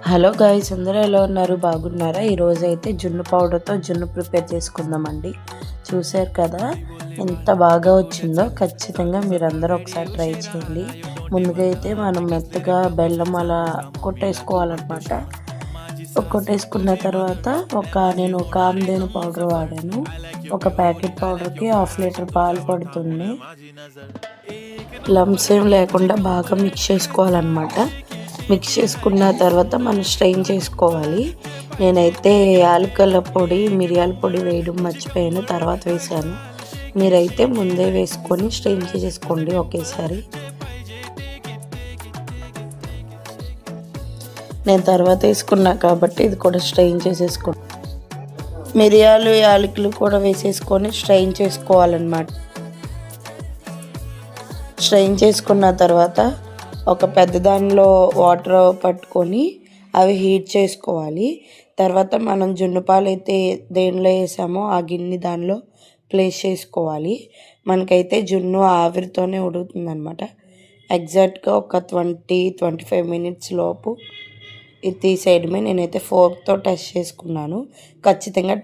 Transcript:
Hello guys, అందరూ ఎలా ఉన్నారు? బాగున్నారా? ఈరోజైతే జున్ను పౌడర్తో జున్ను ప్రిపేర్ చేసుకుందామండి. చూశారు కదా ఎంత బాగా వచ్చిందో. ఖచ్చితంగా మీరందరూ ఒకసారి ట్రై చేయండి. ముందుగా అయితే మనం మెత్తగా బెల్లం అలా కొట్టేసుకోవాలన్నమాట. కొట్టేసుకున్న తర్వాత నేను ఒక ఆమ్దేను పౌడర్ వాడాను. ఒక ప్యాకెట్ పౌడర్కి 1/2 లీటర్ పాలు పడుతుంది. లమ్స్ ఏం లేకుండా బాగా మిక్స్ చేసుకోవాలన్నమాట. మిక్స్ చేసుకున్న తర్వాత మనం స్ట్రెయిన్ చేసుకోవాలి. నేనైతే యాలకుల పొడి, మిరియాల పొడి వేయడం మర్చిపోయాను, తర్వాత వేసాను. మీరైతే ముందే వేసుకొని స్ట్రెయిన్ చేసేసుకోండి ఒకేసారి. నేను తర్వాత వేసుకున్నా కాబట్టి ఇది కూడా స్ట్రెయిన్ చేసేసుకోండి. మిరియాలు, యాలకులు కూడా వేసేసుకొని స్ట్రెయిన్ చేసుకోవాలన్నమాట. స్ట్రెయిన్ చేసుకున్న తర్వాత ఒక పెద్ద దానిలో వాటర్ పట్టుకొని అవి హీట్ చేసుకోవాలి. తర్వాత మనం జున్ను పాలు అయితే దేనిలో వేసామో ఆ గిన్నె దానిలో ప్లేస్ చేసుకోవాలి. మనకైతే జున్ను ఆవిరితోనే ఉడుకుతుందన్నమాట. ఎగ్జాక్ట్గా ఒక 20-25 మినిట్స్ లోపు ఇది తీసేయడమే. నేనైతే ఫోర్క్తో టెస్ట్ చేసుకున్నాను. ఖచ్చితంగా